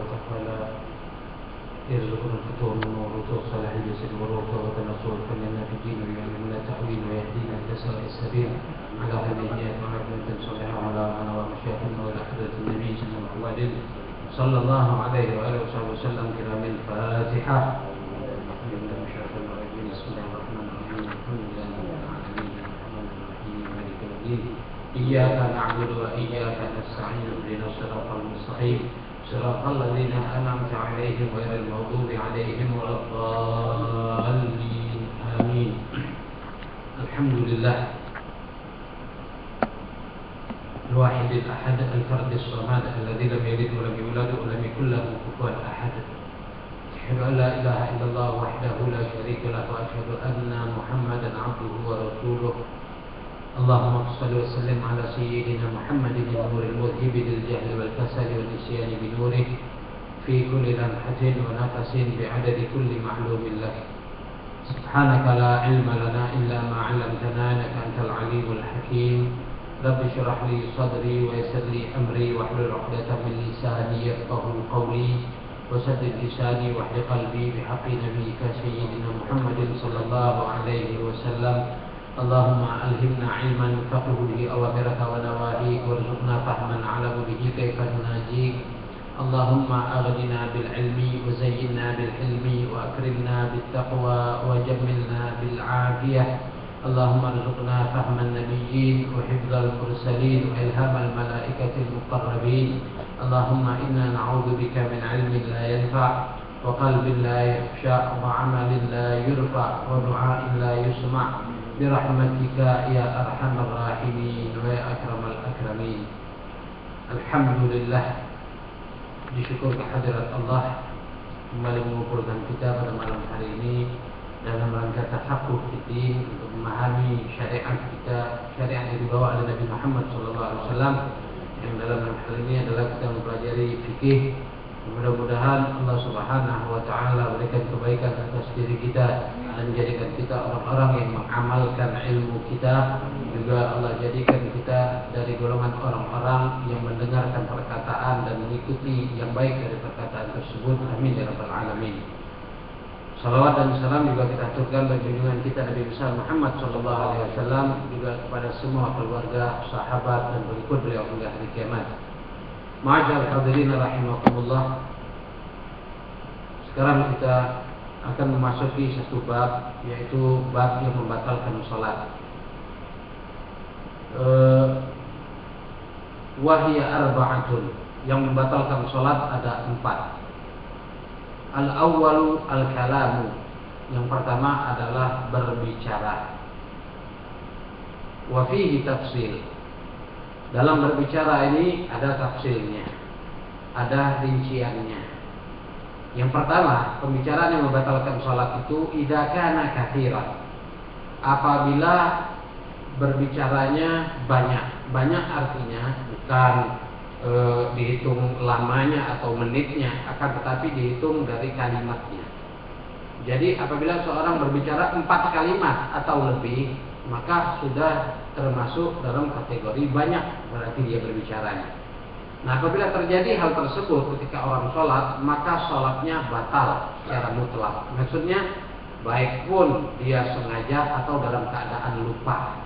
وتعالى يرزقنا الفتوى من النور وصلاح الجسد والروح وتنصر فلنا في الدين ويعلمنا التأويل ويهدينا إلى سواء السبيل على هديات وعافية صالحة على ومشايخنا وإلى حضرة النبي صلى الله عليه وآله وصحبه وسلم كرام الفاتحة. بسم الله الرحمن الرحيم الحمد لله رب العالمين الرحمن الرحيم مالك يوم الدين إياك نعبد وإياك نستعين اهدنا الصراط المستقيم صراط الذين أنعمت عليهم غير المغضوب عليهم ولا الضالين آمين. الحمد لله الواحد الأحد الفرد الصمد الذي لم يلد ولم يولد ولم يكن له كفوا أحد. أشهد أن لا إله إلا الله وحده لا شريك له وأشهد أن محمدا عبده ورسوله. اللهم صل وسلم على سيدنا محمد النور المذهب للجهل والكسل والنسيان بنوره في كل لمحة ونفس بعدد كل معلوم لك. سبحانك لا علم لنا إلا ما علمتنا إنك أنت العليم الحكيم. رب اشرح لي صدري ويسر لي أمري واحلل عقدة من لساني يفقهوا قولي وسدد لساني واحلل قلبي بحق نبيك سيدنا محمد صلى الله عليه وسلم. اللهم ألهمنا علما نفقه به أوامرك ونواهيك وارزقنا فهما نعلم به كيف نناجيك. اللهم أغننا بالعلم وزينا بالحلم وأكرمنا بالتقوى وجملنا بالعافية. اللهم ارزقنا فهم النبيين وحفظ المرسلين وإلهام الملائكة المقربين. اللهم إنا نعوذ بك من علم لا ينفع وقلب لا يخشع وعمل لا يرفع ودعاء لا يسمع برحمتك يا أرحم الراحمين ويا أكرم الأكرمين. Alhamdulillah, disyukur kehadirat Allah kembali mengumpulkan kita pada malam hari ini dalam rangka tafakuh fiddin untuk memahami syariat kita, syariat yang dibawa oleh Nabi Muhammad SAW, yang dalam hal ini adalah kita mempelajari fikih. Mudah-mudahan Allah Subhanahu wa Ta'ala berikan kebaikan atas diri kita dan menjadikan kita orang-orang yang mengamalkan ilmu kita. Juga Allah jadikan kita dari golongan orang-orang yang mendengarkan perkataan dan mengikuti yang baik dari perkataan tersebut. Amin ya rabbal alamin. Salawat dan salam juga kita aturkan bagi junjungan kita Nabi besar Muhammad sallallahu alaihi wasallam, juga kepada semua keluarga, sahabat dan pengikut beliau hingga hari kiamat. Ma'asyiral hadirin rahimakumullah. Sekarang kita akan memasuki satu bab, yaitu bab yang membatalkan salat. Wahya arba'atun, yang membatalkan salat ada 4. Al-awwalu al-kalamu, yang pertama adalah berbicara. Wa fihi tafsil, dalam berbicara ini ada tafsilnya, ada rinciannya. Yang pertama, pembicaraan yang membatalkan salat itu idza kana katsiran, apabila berbicaranya banyak. Banyak artinya bukan dihitung lamanya atau menitnya, akan tetapi dihitung dari kalimatnya. Jadi apabila seorang berbicara 4 kalimat atau lebih, maka sudah termasuk dalam kategori banyak, berarti dia berbicaranya. Nah, apabila terjadi hal tersebut ketika orang sholat, maka sholatnya batal secara mutlak. Maksudnya baik pun dia sengaja atau dalam keadaan lupa.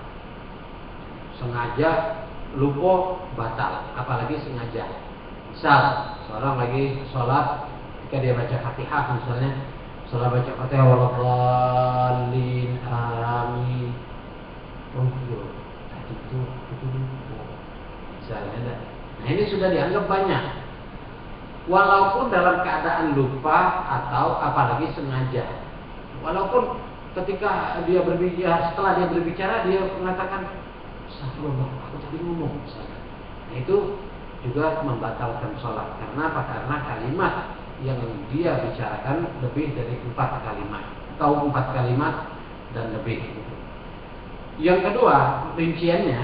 Sengaja lupa batal, apalagi sengaja. Misal seorang lagi sholat, ketika dia baca Fatihah misalnya, setelah baca Fatihah waladhdallin amin, tadi itu lupa misalnya. Nah, ini sudah dianggap banyak, walaupun dalam keadaan lupa atau apalagi sengaja. Walaupun ketika dia berbicara, setelah dia berbicara dia mengatakan astagfirullah, aku tadi ngomong misalnya. Nah, itu juga membatalkan sholat. Karena apa? Karena kalimat yang dia bicarakan lebih dari 4 kalimat atau 4 kalimat dan lebih. Yang kedua, rinciannya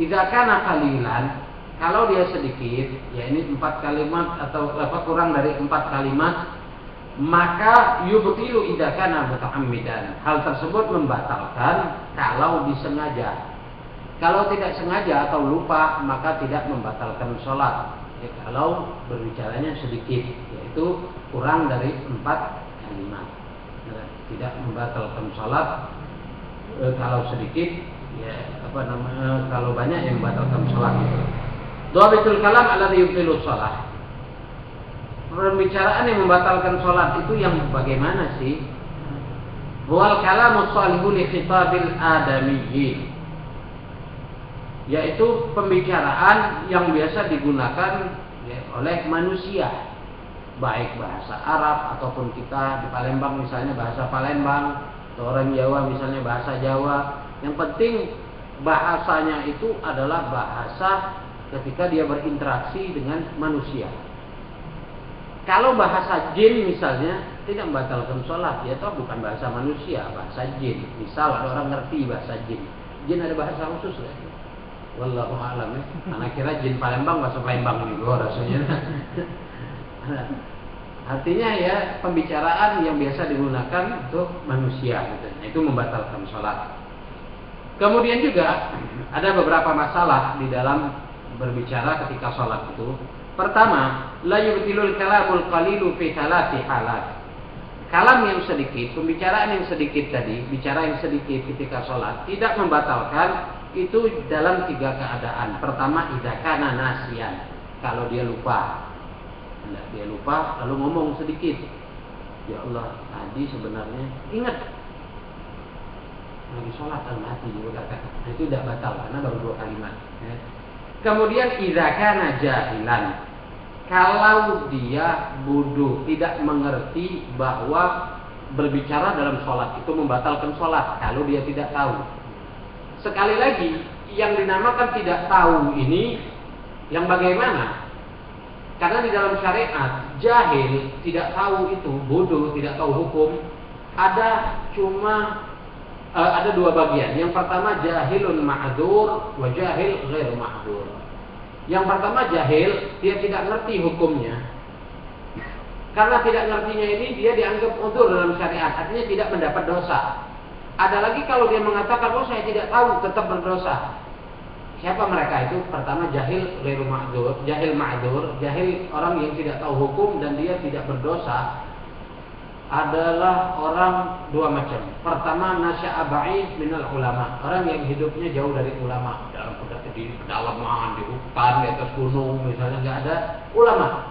idza kana qalilan, kalau dia sedikit, ya ini 4 kalimat atau kurang dari 4 kalimat, maka yubtilu idza kana muta'ammidan. Hal tersebut membatalkan kalau disengaja. Kalau tidak sengaja atau lupa, maka tidak membatalkan sholat. ya, kalau berbicaranya sedikit, yaitu kurang dari 4 kalimat. Ya, tidak membatalkan sholat. Kalau sedikit, ya kalau banyak yang membatalkan sholat. Dhabitul kalam alladhi yubtilu sholat. Pembicaraan yang membatalkan sholat itu yang bagaimana sih? Wal kalamu shalihu li khitabil adamiyyin, yaitu pembicaraan yang biasa digunakan ya, oleh manusia, baik bahasa Arab ataupun kita di Palembang misalnya bahasa Palembang, atau orang Jawa misalnya bahasa Jawa. Yang penting bahasanya itu adalah bahasa ketika dia berinteraksi dengan manusia. Kalau bahasa jin misalnya tidak membatalkan sholat, ya toh bukan bahasa manusia, bahasa jin. Misal ada orang ngerti bahasa jin, jin ada bahasa khusus ya. Wallahu a'lam ya. Anak kira jin Palembang bahasa Palembang juga rasanya. Artinya ya pembicaraan yang biasa digunakan untuk manusia gitu. Nah, itu membatalkan sholat. Kemudian juga ada beberapa masalah di dalam berbicara ketika sholat itu. Pertama, la yubtilul kalamul qalilu fi thalathi halat. Kalam yang sedikit, pembicaraan yang sedikit tadi, bicara yang sedikit ketika sholat tidak membatalkan itu dalam 3 keadaan. Pertama, idza kana nasiyan, kalau dia lupa. Nah, dia lupa lalu ngomong sedikit. Ya Allah, tadi sebenarnya ingat lagi sholat al-hati juga katakan. Nah, itu tidak batal karena baru 2 kalimat. Ya. Kemudian idza kana jahilan, kalau dia bodoh, tidak mengerti bahwa berbicara dalam sholat itu membatalkan sholat kalau dia tidak tahu. Sekali lagi, yang dinamakan tidak tahu ini yang bagaimana? Karena di dalam syariat, jahil, tidak tahu itu, bodoh, tidak tahu hukum, ada 2 bagian. Yang pertama jahilun ma'dzur wa jahil ghairu ma'dzur. Yang pertama jahil, dia tidak ngerti hukumnya. Karena tidak ngertinya ini dia dianggap udzur dalam syariat, artinya tidak mendapat dosa. Ada lagi kalau dia mengatakan oh saya tidak tahu, tetap berdosa. Siapa mereka itu? Pertama jahil ghairu ma'dzur, jahil ma'dzur, jahil orang yang tidak tahu hukum dan dia tidak berdosa. Adalah orang 2 macam. Pertama nasya'a ba'id minal ulama, orang yang hidupnya jauh dari ulama, dalam di pedalaman, di hutan, di atas gunung misalnya, nggak ada ulama.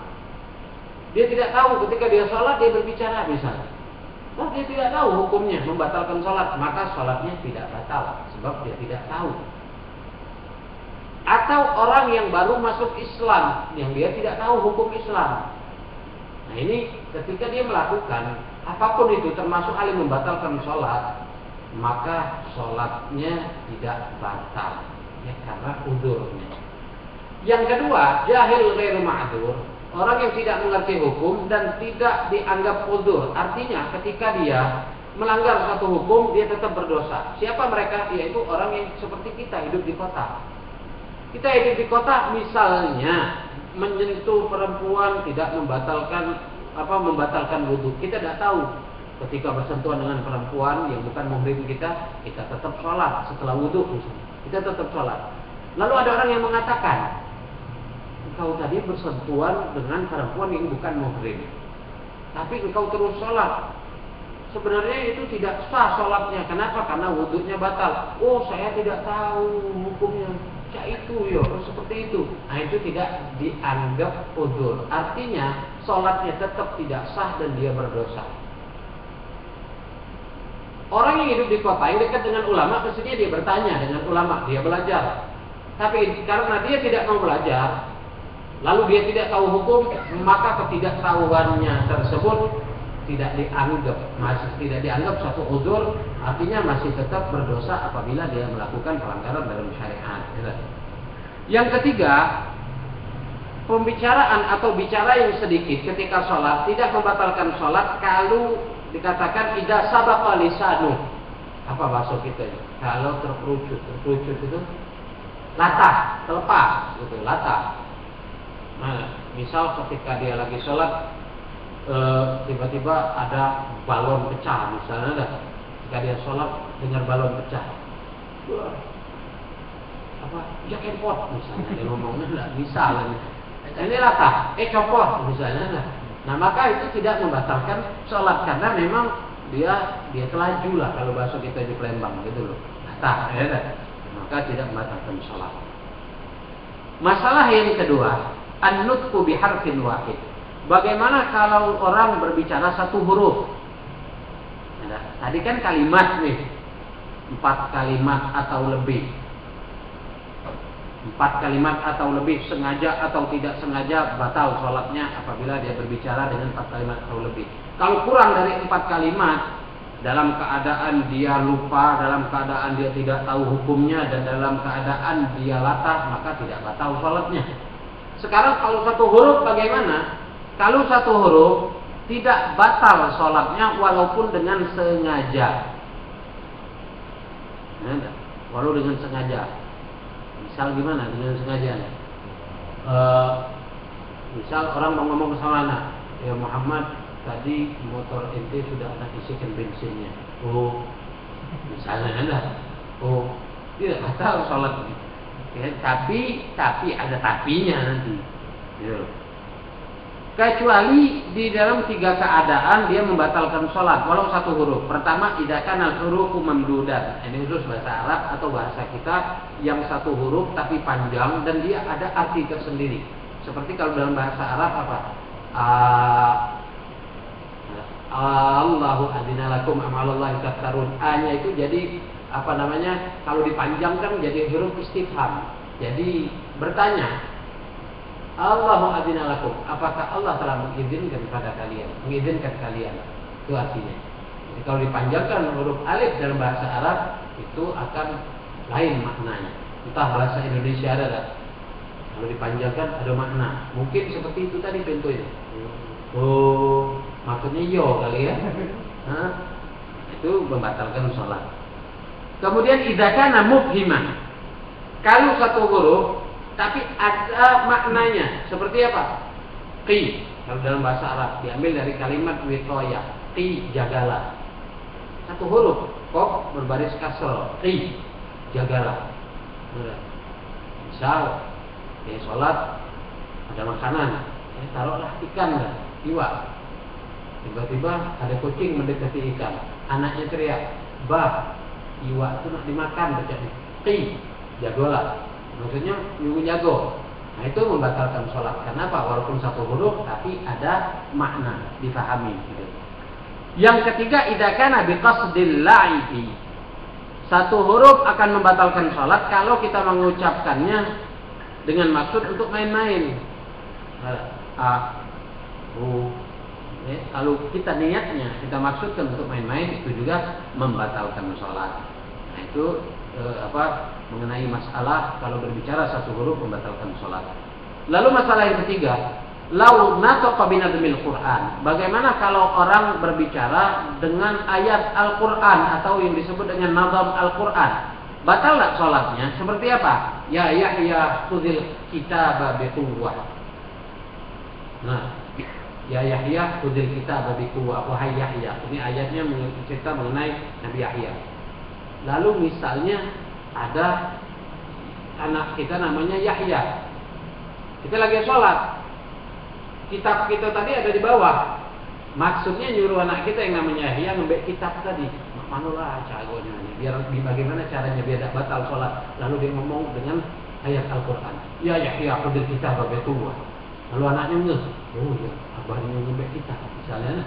Dia tidak tahu ketika dia sholat dia berbicara misalnya. Oh, dia tidak tahu hukumnya membatalkan sholat, maka sholatnya tidak batal sebab dia tidak tahu. Atau orang yang baru masuk Islam, yang dia tidak tahu hukum Islam. Nah ini ketika dia melakukan apapun itu termasuk hal yang membatalkan sholat, maka sholatnya tidak batal ya, karena udurnya. Yang kedua, jahil ghairu ma'dzur, orang yang tidak mengerti hukum dan tidak dianggap udzur. Artinya ketika dia melanggar satu hukum dia tetap berdosa. Siapa mereka? Yaitu orang yang seperti kita hidup di kota. Kita hidup di kota misalnya menyentuh perempuan tidak membatalkan wudhu. Kita tidak tahu ketika bersentuhan dengan perempuan yang bukan muhrim kita tetap sholat setelah wudhu misalnya. Kita tetap sholat. Lalu ada orang yang mengatakan, engkau tadi bersentuhan dengan perempuan yang bukan muhrim, tapi engkau terus sholat. Sebenarnya itu tidak sah sholatnya. Kenapa? Karena wudhunya batal. Oh, saya tidak tahu hukumnya. Ya itu ya, seperti itu. Nah itu tidak dianggap udzur. Artinya sholatnya tetap tidak sah dan dia berdosa. Orang yang hidup di kota yang dekat dengan ulama, mestinya dia bertanya dengan ulama, dia belajar. Tapi karena dia tidak mau belajar, lalu dia tidak tahu hukum, maka ketidaktahuannya tersebut tidak dianggap satu udzur, artinya masih tetap berdosa apabila dia melakukan pelanggaran dalam syariat. Yang ketiga, pembicaraan atau bicara yang sedikit ketika sholat tidak membatalkan sholat kalau dikatakan idza sabaqa lisanu. Apa bahasa kita ini? Kalau terkerucut itu latah, terlepas gitu, latah. Nah, misal ketika dia lagi sholat tiba-tiba ada balon pecah misalnya, ketika dia sholat dengar balon pecah, jaket pot misalnya dia ngomongnya nggak bisa lagi. Ini latah, copot misalnya. Nah maka itu tidak membatalkan sholat karena memang dia kelaju lah kalau bahasa kita di Palembang gitu loh. Latah, ya. Maka tidak membatalkan sholat. Masalah yang kedua, an-nutqu biharfin wahid. Bagaimana kalau orang berbicara satu huruf? Nah, tadi kan kalimat nih, 4 kalimat atau lebih. 4 kalimat atau lebih, sengaja atau tidak sengaja batal sholatnya apabila dia berbicara dengan 4 kalimat atau lebih. Kalau kurang dari 4 kalimat, dalam keadaan dia lupa, dalam keadaan dia tidak tahu hukumnya, dan dalam keadaan dia latah, maka tidak batal sholatnya. Sekarang kalau satu huruf bagaimana? Kalau satu huruf tidak batal sholatnya walaupun dengan sengaja. Walau dengan sengaja. Misal gimana dengan sengaja? Misal orang mau ngomong sama anak, ya Muhammad, tadi motor ente sudah anak isikan bensinnya. Oh, misalnya ada. Oh, tidak batal sholat. Ya, tapi ada tapinya nanti. Gitu. Kecuali di dalam 3 keadaan dia membatalkan sholat walau satu huruf. Pertama, idza kana al-hurufu mamdudan. Ini khusus bahasa Arab atau bahasa kita yang satu huruf tapi panjang dan dia ada arti tersendiri. Seperti kalau dalam bahasa Arab apa? Allahu adzina lakum amalallahi taftarun. A-nya itu jadi apa namanya? Kalau dipanjangkan jadi huruf istifham. Jadi bertanya, Allahu adzina lakum, apakah Allah telah mengizinkan kepada kalian? Mengizinkan kalian. Itu artinya. Jadi kalau dipanjangkan huruf alif dalam bahasa Arab itu akan lain maknanya. Entah bahasa Indonesia ada tak? Kalau dipanjangkan ada makna. Mungkin seperti itu tadi contohnya. Oh, maksudnya yo kali ya. Itu membatalkan sholat. Kemudian idza kana mufhiman. Kalau satu huruf tapi ada maknanya. Seperti apa? Qi. Kalau dalam bahasa Arab diambil dari kalimat wiqayah. Qi, jagalah. Satu huruf. Qaf berbaris kasrah. Qi, jagalah. Misal dia sholat ada makanan, taruhlah ikan lah, iwak. Tiba-tiba ada kucing mendekati ikan. Anaknya teriak, bah, iwak itu nak dimakan. Baca qi, jagalah. Maksudnya nyuruh jago. Nah itu membatalkan sholat. Kenapa? Walaupun satu huruf tapi ada makna difahami. Gitu. Yang ketiga, idza kana biqasdil la'ibi. Satu huruf akan membatalkan sholat kalau kita mengucapkannya dengan maksud untuk main-main. Kalau kita niatnya kita maksudkan untuk main-main, itu juga membatalkan sholat. Nah itu mengenai masalah kalau berbicara satu huruf membatalkan sholat. Lalu masalah yang ketiga, lau nataqa binadmil Quran. Bagaimana kalau orang berbicara dengan ayat Al-Quran atau yang disebut dengan nazam Al-Quran? Batal tak sholatnya? Seperti apa? Ya Yahya khudhil kitaba biquwwah. Nah, ya Yahya khudhil kitaba biquwwah. Wahai Yahya. Ini ayatnya cerita mengenai Nabi Yahya. Lalu misalnya ada anak kita namanya Yahya. Kita lagi sholat. Kitab kita tadi ada di bawah. Maksudnya nyuruh anak kita yang namanya Yahya ngebek kitab tadi. Manulah caranya nih. Biar bagaimana caranya biar tidak batal sholat. Lalu dia ngomong dengan ayat Al-Quran. Ya Yahya khudhil kitaba biquwwah. Lalu anaknya ngeh. Oh ya, abahnya ngebek kitab misalnya.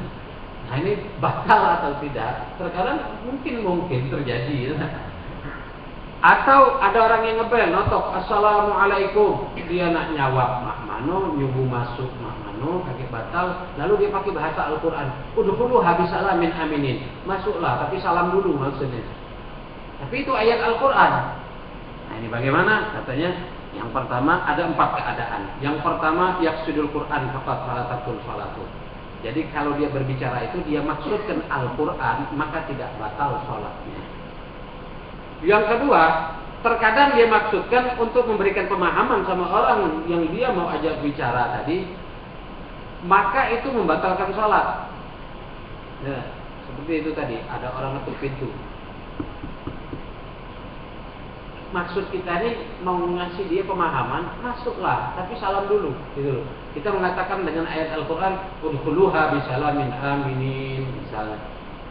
Nah ini batal atau tidak? Terkadang mungkin terjadi. Atau ada orang yang ngebel, notok assalamualaikum, dia nak nyawab mak mano, nyubu masuk mak mano, kaki batal, lalu dia pakai bahasa Al-Quran. Udhulu habis salam min aminin, masuklah tapi salam dulu maksudnya. Tapi itu ayat Al-Quran. Nah ini bagaimana? Katanya yang pertama ada 4 keadaan. Yang pertama yaqsidul Quran faqat falatatul salatu. Jadi kalau dia berbicara itu dia maksudkan Al-Quran, maka tidak batal sholatnya. Yang kedua, terkadang dia maksudkan untuk memberikan pemahaman sama orang yang dia mau ajak bicara tadi, maka itu membatalkan sholat. Ya, seperti itu tadi, ada orang ngetuk pintu. maksud kita ini mau ngasih dia pemahaman, masuklah, tapi salam dulu, gitu loh. Kita mengatakan dengan ayat Al-Quran, udkhuluha bisalamin aminin, misalnya,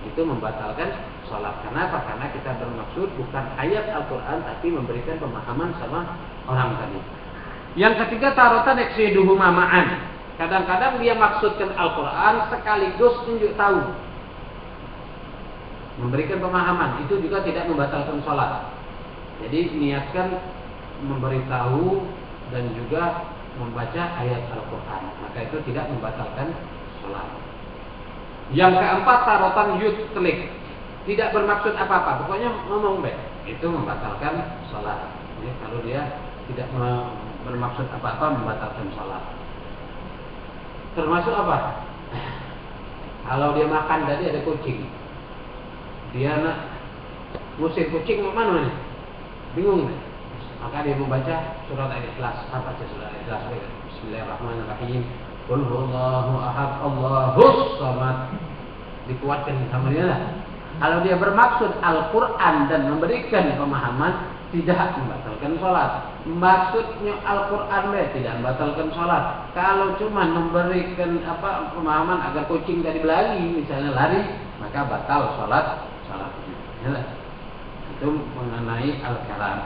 itu membatalkan sholat. Kenapa? Karena kita bermaksud bukan ayat Al-Quran, tapi memberikan pemahaman sama orang tadi. Yang ketiga, tarotan yaksiduhu ma'an. Kadang-kadang dia maksudkan Al-Quran sekaligus tunjuk tahu, memberikan pemahaman, itu juga tidak membatalkan sholat. Jadi niatkan memberitahu dan juga membaca ayat Al-Quran, maka itu tidak membatalkan sholat. Yang keempat, tarotan yutlik, tidak bermaksud apa-apa, pokoknya ngomong baik, itu membatalkan sholat. Jadi kalau dia tidak bermaksud apa-apa, membatalkan sholat. Termasuk apa? Kalau dia makan tadi ada kucing, dia nak ngusir kucing mana nih? Bingung nih. Maka dia membaca surat Al-Ikhlas. Apa saja surat Al-Ikhlas? Bismillahirrahmanirrahim. Qul huwallahu ahad, Allahus samad. Dikuatkan sama dia lah. Kalau dia bermaksud Al-Quran dan memberikan pemahaman, tidak membatalkan sholat. Maksudnya Al-Quran tidak membatalkan sholat. Kalau cuma memberikan pemahaman agar kucing tadi berlari, misalnya lari, maka batal sholatnya. Ya, itu mengenai al-kalam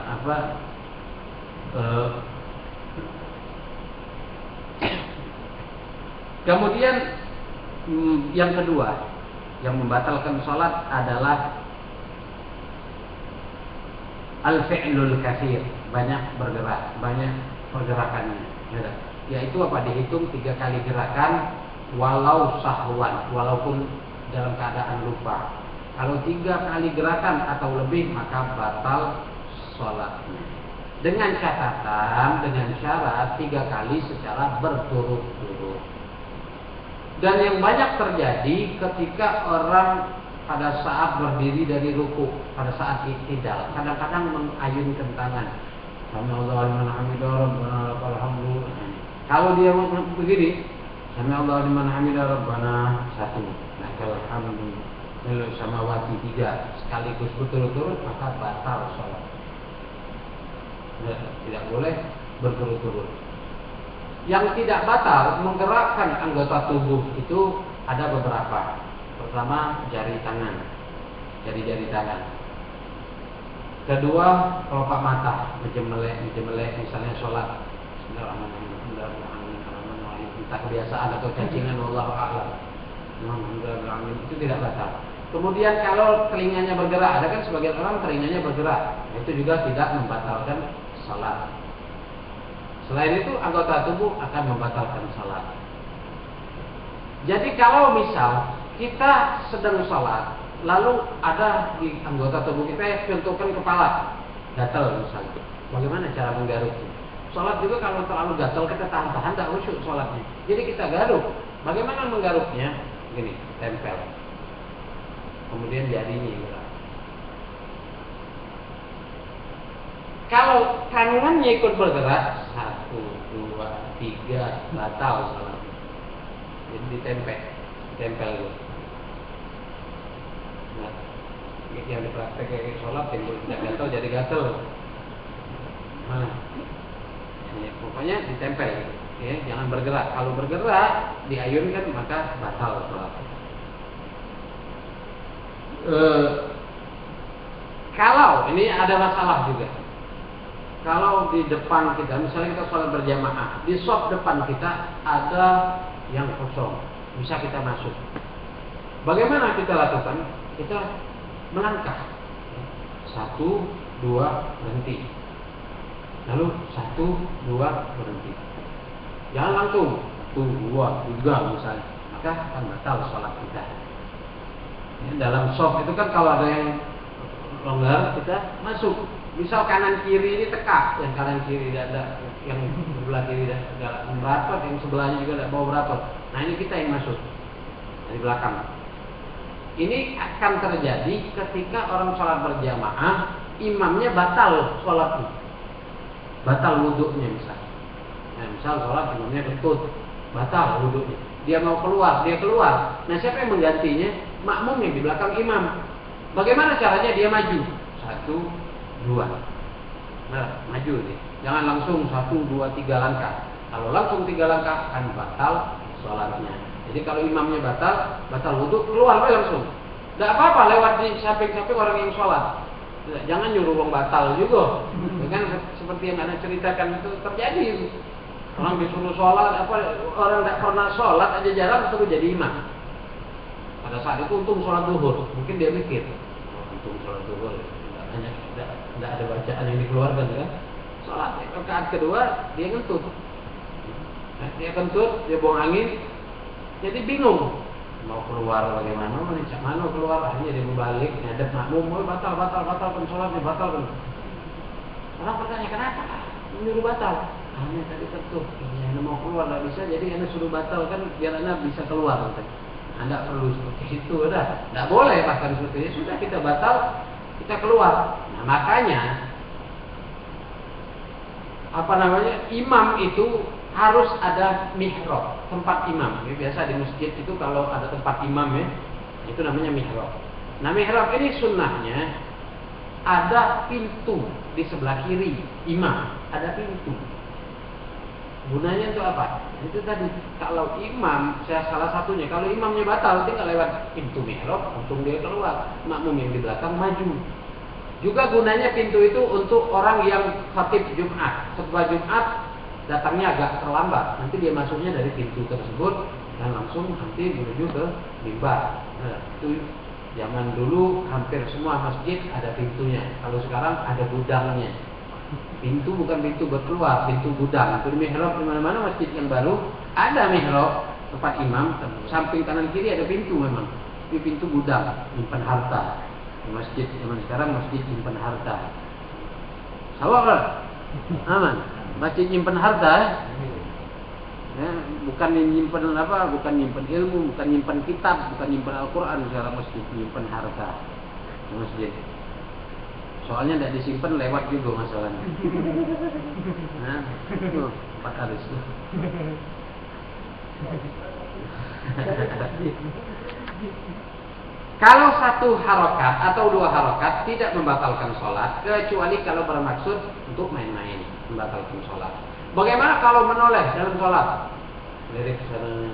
kemudian yang kedua yang membatalkan sholat adalah al-fi'lul katsir, banyak bergerak, banyak pergerakannya, yaitu dihitung 3 kali gerakan walau sahwan, walaupun dalam keadaan lupa. Kalau 3 kali gerakan atau lebih maka batal sholatnya. Dengan catatan, dengan syarat 3 kali secara berturut-turut. Dan yang banyak terjadi ketika orang pada saat berdiri dari ruku, pada saat iktidal, kadang-kadang mengayunkan tangan. Sami Allahu liman hamidah, Rabbana lakal hamdu. Kalau dia begini, Sami Allahu liman hamidah, Rabbana 1, lakal hamdu. Lalu samawati 3 sekaligus berturut-turut, maka batal sholat. Tidak boleh berturut-turut. Yang tidak batal menggerakkan anggota tubuh itu ada beberapa. Pertama, jari tangan, jari-jari tangan. Kedua, kelopak mata, menjemelek, misalnya sholat. Entah kebiasaan atau cacingan, wallahu a'lam. Itu tidak batal. Kemudian kalau telinganya bergerak, ada kan sebagian orang telinganya bergerak, itu juga tidak membatalkan salat. Selain itu anggota tubuh akan membatalkan salat. Jadi kalau misal kita sedang salat, lalu ada di anggota tubuh kita yang bentukan kepala, gatal misalnya, bagaimana cara menggaruknya? Salat juga kalau terlalu gatal kita tahan-tahan tak khusyuk salatnya. Jadi kita garuk. Bagaimana menggaruknya? Gini, tempel. Kemudian jarinya gerak. Kalau tangannya ikut bergerak, 1, 2, 3, batal salat. Jadi ditempel gitu. Nah, yang dipraktek sholat timbul tidak gatal jadi gatal. Nah, ya, pokoknya ditempel gitu. Ya, jangan bergerak. Kalau bergerak, diayunkan maka batal sholat. Kalau ini ada masalah juga. Kalau di depan kita, misalnya kita sholat berjamaah, di shop depan kita ada yang kosong, bisa kita masuk. Bagaimana kita lakukan? Kita melangkah, 1, 2, berhenti. Lalu 1, 2, berhenti. Jangan langsung 1, 2, 3 misalnya, maka akan batal sholat kita. Ya, dalam shop itu kan kalau ada yang longgar kita masuk. Misal kanan kiri ini tekak, yang kanan kiri tidak ada, yang sebelah kiri tidak beratot, yang sebelahnya juga tidak bawa beratot. Nah ini kita yang masuk dari belakang. Ini akan terjadi ketika orang sholat berjamaah, imamnya batal sholatnya, batal wudhunya misalnya. Nah, misal sholat imamnya ketut, batal wudhunya. Dia mau keluar, dia keluar. Nah siapa yang menggantinya? Makmum yang di belakang imam. Bagaimana caranya dia maju? 1, 2. Nah, maju nih. Jangan langsung 1, 2, 3 langkah. Kalau langsung 3 langkah akan batal sholatnya. Jadi kalau imamnya batal wudhu, keluar langsung. Tidak apa-apa lewat di samping-samping orang yang sholat. Jangan nyuruh orang batal juga. Kan seperti yang Anda ceritakan itu terjadi. Orang disuruh sholat, orang tidak pernah sholat aja jarang terus jadi imam. Pada saat itu untung sholat duhur, mungkin dia mikir, untung sholat duhur, tidak ada bacaan yang dikeluarkan kan? Sholat rakaat kedua dia kentut, dia buang angin, jadi bingung mau keluar bagaimana, mana keluar, akhirnya dia berbalik, ngadep makmum, batal sholatnya batal. Orang bertanya kenapa? Menyuruh batal. Hanya tadi kentut, Anda mau keluar tidak bisa, jadi Anda suruh batal kan biar Anda bisa keluar. Anda perlu seperti itu, tidak boleh bahkan seperti itu. Sudah kita batal, kita keluar. Nah makanya imam itu harus ada mihrab, tempat imam. Biasa di masjid itu kalau ada tempat imam itu namanya mihrab. Nah mihrab ini sunnahnya ada pintu di sebelah kiri imam, ada pintu. Gunanya untuk apa? Itu tadi kalau imam, salah satunya kalau imamnya batal tinggal lewat pintu mihrab, untung dia keluar, makmum yang di belakang maju. Juga gunanya pintu itu untuk orang yang khatib Jumat, khutbah Jumat datangnya agak terlambat, nanti dia masuknya dari pintu tersebut dan langsung nanti menuju ke mimbar. Nah, itu zaman dulu hampir semua masjid ada pintunya. Kalau sekarang ada gudangnya. Pintu bukan pintu buat keluar, pintu gudang. Itu mihrab di mana-mana masjid yang baru ada mihrab tempat imam, samping kanan kiri ada pintu memang. Itu pintu gudang, nyimpan harta. Di masjid zaman sekarang masjid nyimpan harta. Sawah aman. Masjid nyimpan harta. Bukan nyimpan bukan nyimpan ilmu, bukan nyimpan kitab, bukan nyimpan Al-Quran. Sekarang masjid nyimpan harta di masjid. Soalnya tidak disimpan lewat juga masalahnya. Nah, itu Pak Aris. Kalau satu harokat atau 2 harokat tidak membatalkan sholat, kecuali kalau bermaksud untuk main-main membatalkan sholat. Bagaimana kalau menoleh dalam sholat? Lirik sana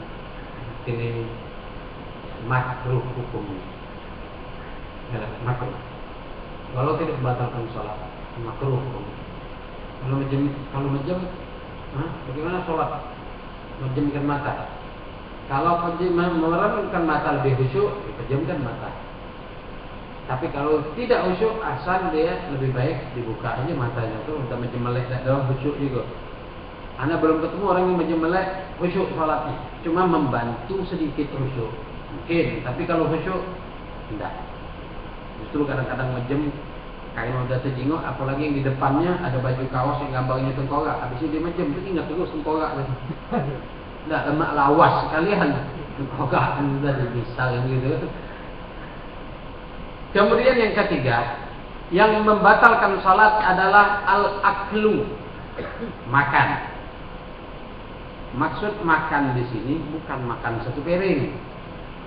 ini makruh hukumnya. Makruh. Kalau tidak membatalkan sholat, makruh. Kalau menjem, bagaimana sholat? Menjemkan mata. Kalau memeramkan mata lebih khusyuk, pejamkan mata. Tapi kalau tidak khusyuk, asal dia lebih baik dibuka aja matanya tuh, untuk menjem melek dalam khusyuk juga. Anda belum ketemu orang yang menjem melek khusyuk sholatnya, cuma membantu sedikit khusyuk. Mungkin, tapi kalau khusyuk, tidak. Justru kadang-kadang menjem kain udah terjenguk, apalagi yang di depannya ada baju kaos yang gambarnya tengkorak. Habis itu dia menjem, itu ingat terus tengkorak. Tidak lemak lawas sekalian, tengkorak sudah misal gitu. Kemudian yang ketiga, yang membatalkan salat adalah al-aklu, makan. Maksud makan di sini bukan makan satu piring,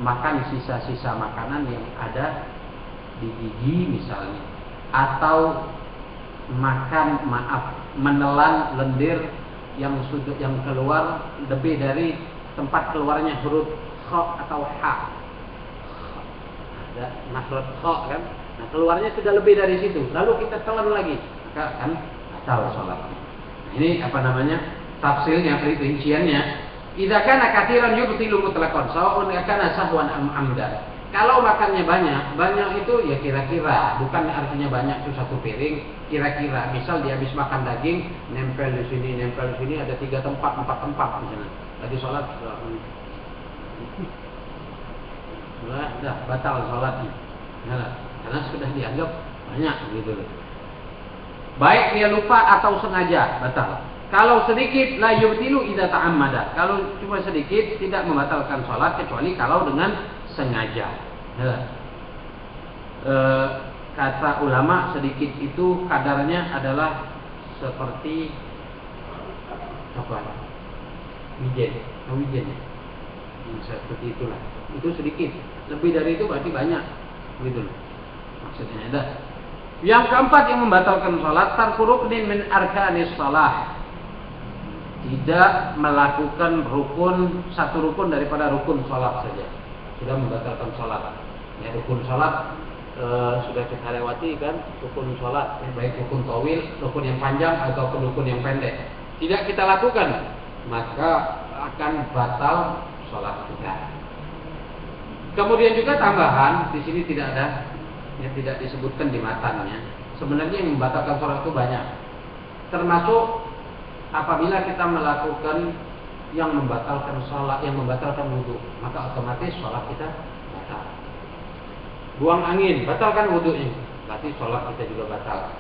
makan sisa-sisa makanan yang ada di gigi misalnya, atau makan menelan lendir yang keluar lebih dari tempat keluarnya huruf kha atau ha. Ada makhraj kha kan? Nah, keluarnya sudah lebih dari situ. Lalu kita telan lagi, maka kan batal salatnya. Nah, ini tafsirnya, perinciannya. Idza kana katsiran yubtilu mutlaqan, sawa'un kana sahwan am amdan. Kalau makannya banyak itu ya kira-kira, bukan artinya banyak itu satu piring, kira-kira. Misal dia habis makan daging, nempel di sini, ada 3 tempat, 4 tempat misalnya. Tadi sholat, sudah batal sholatnya, karena sudah dianggap banyak gitu. Baik dia lupa atau sengaja batal. Kalau sedikit la yubtilu idza ta'ammada. Kalau cuma sedikit tidak membatalkan sholat kecuali kalau dengan sengaja. Kata ulama sedikit itu kadarnya adalah seperti wijen seperti itulah. Itu sedikit. Lebih dari itu berarti banyak, gitu loh. Maksudnya ada. Yang keempat yang membatalkan salat, tarku ruknin min arkanis salah. Tidak melakukan satu rukun daripada rukun salat saja. Sudah membatalkan salat. Ya, rukun salat sudah kita lewati kan, rukun salat, baik rukun tawil, rukun yang panjang ataupun rukun yang pendek. Tidak kita lakukan, maka akan batal salat kita. Kemudian juga tambahan, di sini tidak ada, ya, tidak disebutkan di matanya. Sebenarnya yang membatalkan salat itu banyak. Termasuk apabila kita melakukan yang membatalkan salat, yang membatalkan wudu, maka otomatis salat kita batal. Buang angin, batalkan wudunya, berarti salat kita juga batal.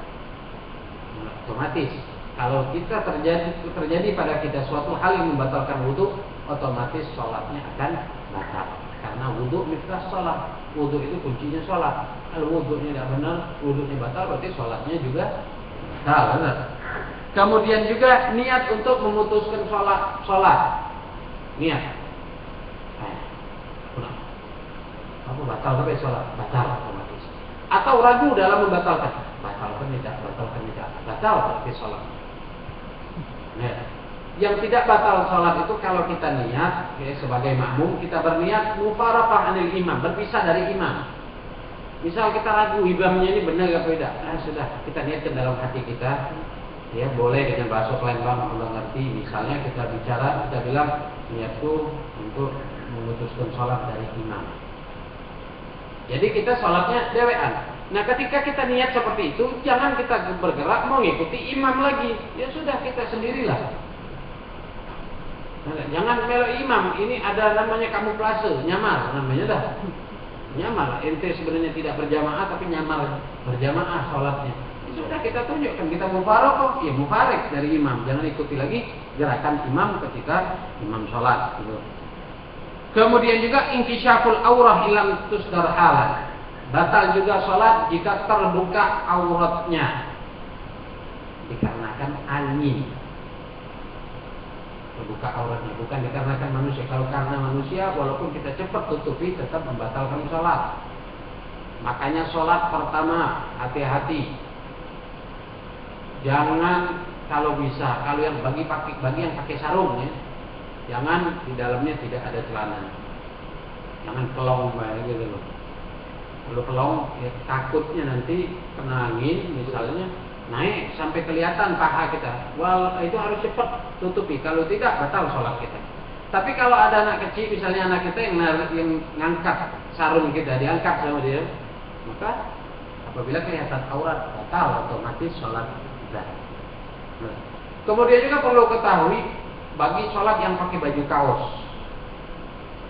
Otomatis. Kalau kita terjadi pada kita suatu hal yang membatalkan wudu, otomatis salatnya akan batal. Karena wudu miftah salat. Wudu itu kuncinya salat. Kalau wudunya tidak benar, wudunya batal, berarti salatnya juga batal. Benar? Kemudian juga niat untuk memutuskan salat. Niat. Aku batal sampai sholat, batal otomatis. Atau ragu dalam membatalkan, batalkan tidak, batal berarti sholat. Nah, yang tidak batal sholat itu kalau kita niat, ya, sebagai makmum kita berniat mufaraqah anil imam, berpisah dari imam. Misal kita ragu imamnya ini benar atau tidak, sudah kita niatkan dalam hati kita, ya boleh dengan bahasa Palembang Allah ngerti. Misalnya kita bilang niatku untuk memutuskan sholat dari imam. Jadi kita sholatnya dewean. Nah, ketika kita niat seperti itu, jangan kita bergerak mau ngikuti imam lagi. Ya sudah, kita sendirilah. Nah, jangan melo imam. Ini ada namanya kamuflase, nyamar namanya dah. Nyamar. Ente sebenarnya tidak berjamaah tapi nyamar berjamaah sholatnya. Ya sudah, kita tunjukkan kita mufaraqah, ya mufarik dari imam. Jangan ikuti lagi gerakan imam ketika imam sholat. Gitu. Kemudian juga inkisyaful aurah ilam tusdar halan. Batal juga sholat jika terbuka auratnya dikarenakan angin. Terbuka auratnya bukan dikarenakan manusia. Kalau karena manusia, walaupun kita cepat tutupi, tetap membatalkan sholat. Makanya sholat pertama hati-hati. Jangan kalau bisa, kalau yang bagi yang pakai sarung ya. Jangan di dalamnya tidak ada celana. Jangan kelong gitu loh. Kalau kelong, ya takutnya nanti kena angin misalnya naik sampai kelihatan paha kita. Itu harus cepat tutupi. Kalau tidak batal sholat kita. Tapi kalau ada anak kecil, misalnya anak kita yang ngangkat sarung kita, diangkat sama dia, maka apabila kelihatan aurat batal otomatis sholat kita. Nah, kemudian juga perlu ketahui bagi sholat yang pakai baju kaos,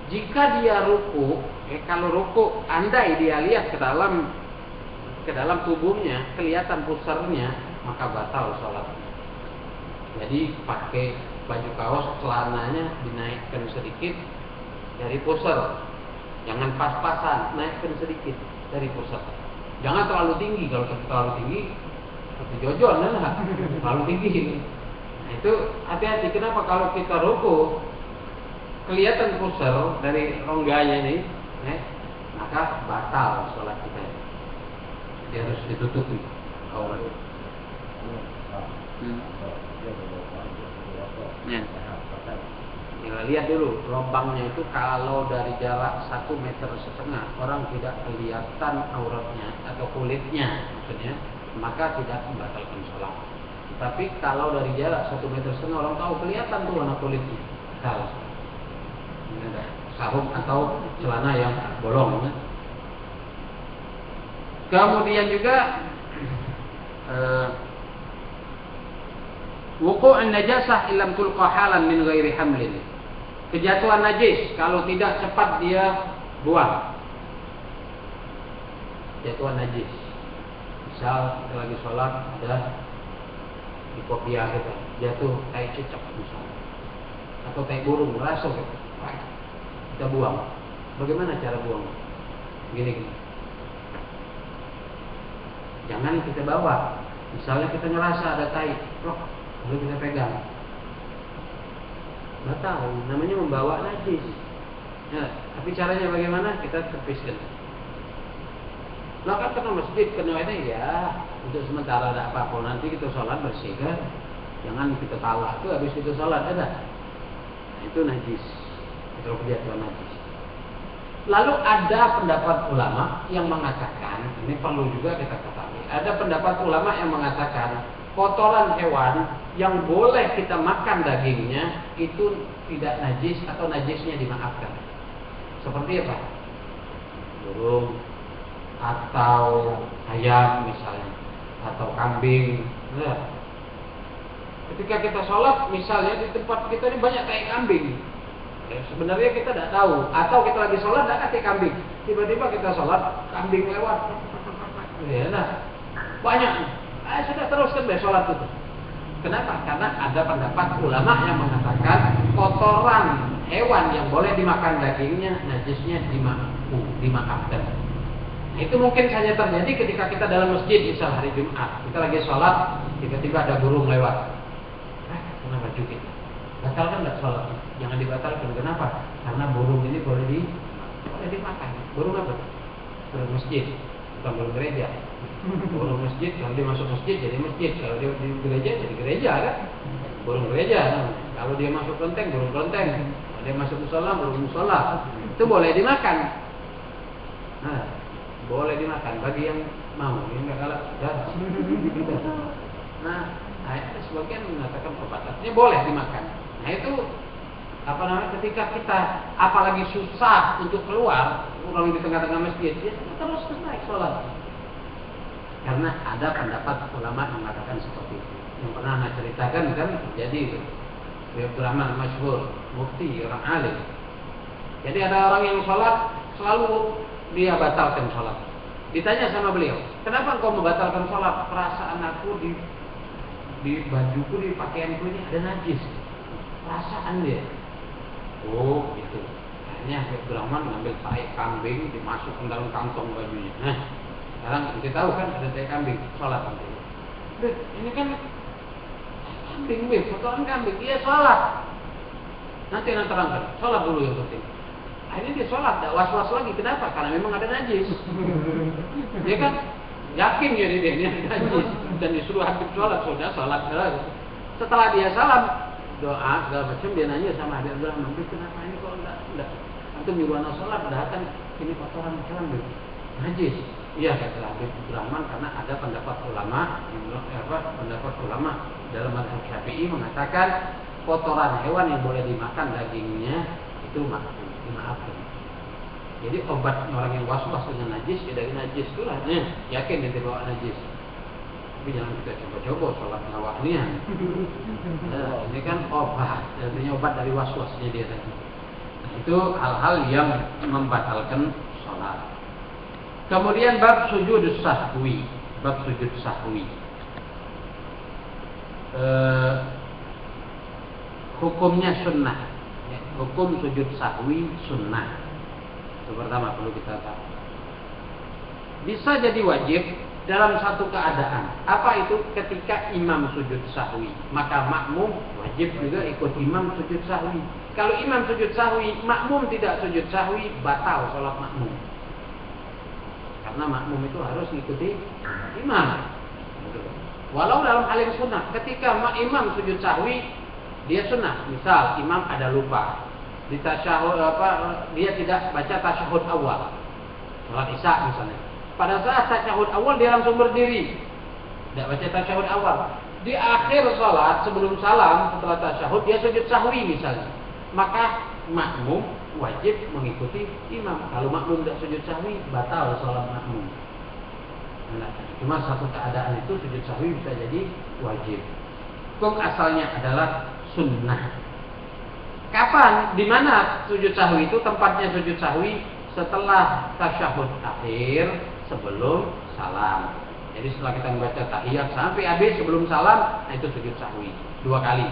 jika dia ruku, kalau ruku, andai dia lihat ke dalam tubuhnya, kelihatan pusarnya, maka batal sholatnya. Jadi pakai baju kaos, celananya dinaikkan sedikit dari pusar, jangan pas-pasan, naikkan sedikit dari pusar. Jangan terlalu tinggi, kalau terlalu tinggi, seperti jojon lah, terlalu tinggi. Itu hati-hati. Kenapa? Kalau kita ruku kelihatan pusar dari rongganya ini, maka batal sholat kita. Dia harus ditutupi aurat. Ya, lihat dulu lubangnya itu, kalau dari jarak 1,5 meter orang tidak kelihatan auratnya atau kulitnya maksudnya, maka tidak membatalkan sholat. Tapi kalau dari jarak 1,5 meter orang tahu kelihatan tuh warna kulitnya, kalau ini ada sarung atau celana yang bolong. Kemudian juga wuqu'un najasah illam tulqa halan min ghairi hamlin. Kejatuhan najis kalau tidak cepat dia buang. Jatuhan najis. Misal kita lagi sholat ada di kopiah kita jatuh tai cicak misalnya, atau tai burung merasuk kita buang. Bagaimana cara buang? Gini. Jangan kita bawa. Misalnya kita ngerasa ada tai, lalu kita pegang, batal. Namanya membawa najis. Ya, tapi caranya bagaimana? Kita tepiskan. Nah kan kena masjid, kena ini ya untuk sementara ada apa-apa, nanti kita sholat bersih kan. Jangan kita talak tuh habis kita sholat ada. Nah, itu najis. Itu kejatuhan najis. Lalu ada pendapat ulama yang mengatakan, ini perlu juga kita ketahui. Ada pendapat ulama yang mengatakan kotoran hewan yang boleh kita makan dagingnya itu tidak najis atau najisnya dimaafkan. Seperti apa? Burung atau ayam misalnya, atau kambing. Nah, ketika kita sholat misalnya di tempat kita ini banyak tai kambing. Sebenarnya kita tidak tahu, atau kita lagi sholat tidak ada kambing, tiba-tiba kita sholat kambing lewat, ya nah banyak, sudah teruskan deh sholat itu. Kenapa? Karena ada pendapat ulama yang mengatakan kotoran hewan yang boleh dimakan dagingnya, najisnya dimaafkan. Itu mungkin saja terjadi ketika kita dalam masjid misal hari Jumat, kita lagi sholat, tiba-tiba ada burung lewat, kena baju kita, batalkan nggak sholat? Jangan dibatalkan. Kenapa? Karena burung ini boleh dimakan. Burung apa? Burung masjid, bukan burung gereja. Burung masjid, kalau dia masuk masjid jadi masjid, kalau dia di gereja jadi gereja kan? Burung gereja. Kalau dia masuk kelenteng, burung kelenteng. Kalau dia masuk musola, burung musola. Itu boleh dimakan. Nah, boleh dimakan bagi yang mau, yang nggak galak. Nah, ada sebagian mengatakan perbatasnya boleh dimakan. Nah itu apa namanya, ketika kita apalagi susah untuk keluar, orang di tengah-tengah masjid, ya terus naik sholat. Karena ada pendapat ulama yang mengatakan seperti itu. Yang pernah saya ceritakan kan terjadi itu. Abdul Rahman masyhur, mufti, orang alim. Jadi ada orang yang sholat selalu dia batalkan sholat. Ditanya sama beliau, kenapa engkau membatalkan sholat? Perasaan aku di bajuku, di pakaianku ini ada najis. Perasaan dia. Oh gitu. Akhirnya Abdul Rahman mengambil tai kambing, dimasukkan dalam kantong bajunya. Nah, sekarang kita tahu kan ada tai kambing, sholat nanti. Ini kan kambing, kotoran kambing, dia sholat. Nanti terangkan, sholat dulu yang penting. Akhirnya dia sholat, tidak was-was lagi. Kenapa? Karena memang ada najis. Dia kan yakin ya dia ada najis dan disuruh habib sholat, sudah sholat. Setelah dia salam, doa segala macam, dia nanya sama Habib Rahman, kenapa ini kok enggak antum nyuruh sholat, padahal kan ini kotoran kambing najis. Iya kata Habib Rahman, karena ada pendapat ulama dalam mazhab Syafi'i mengatakan kotoran hewan yang boleh dimakan dagingnya itu dimaafkan. Jadi obat orang yang was-was dengan najis, ya dari najis itulah, yakin dia bawa najis. Tapi jangan kita coba-coba sholat ngawaknya. Nah, ini kan obat, artinya obat dari was-wasnya dia tadi. Nah, itu hal-hal yang membatalkan sholat. Kemudian bab sujud sahwi, hukumnya sunnah. Hukum sujud sahwi sunnah. Itu pertama perlu kita tahu. Bisa jadi wajib dalam satu keadaan. Apa itu? Ketika imam sujud sahwi, maka makmum wajib juga ikut imam sujud sahwi. Kalau imam sujud sahwi, makmum tidak sujud sahwi, batal sholat makmum. Karena makmum itu harus mengikuti imam. Walau dalam hal yang sunnah, ketika imam sujud sahwi, dia sunnah. Misal imam ada lupa di tasyahud, dia tidak baca tasyahud awal, sholat isya misalnya. Pada saat tasyahud awal dia langsung berdiri, tidak baca tasyahud awal. Di akhir sholat sebelum salam setelah tasyahud dia sujud sahwi misalnya, maka makmum wajib mengikuti imam. Kalau makmum tidak sujud sahwi, batal sholat makmum. Nah, cuma satu keadaan itu sujud sahwi bisa jadi wajib. Hukum asalnya adalah sunnah. Kapan? Di mana sujud sahwi itu? Tempatnya sujud sahwi setelah tasyahud akhir, sebelum salam. Jadi setelah kita membaca tahiyat sampai habis sebelum salam, nah itu sujud sahwi 2 kali.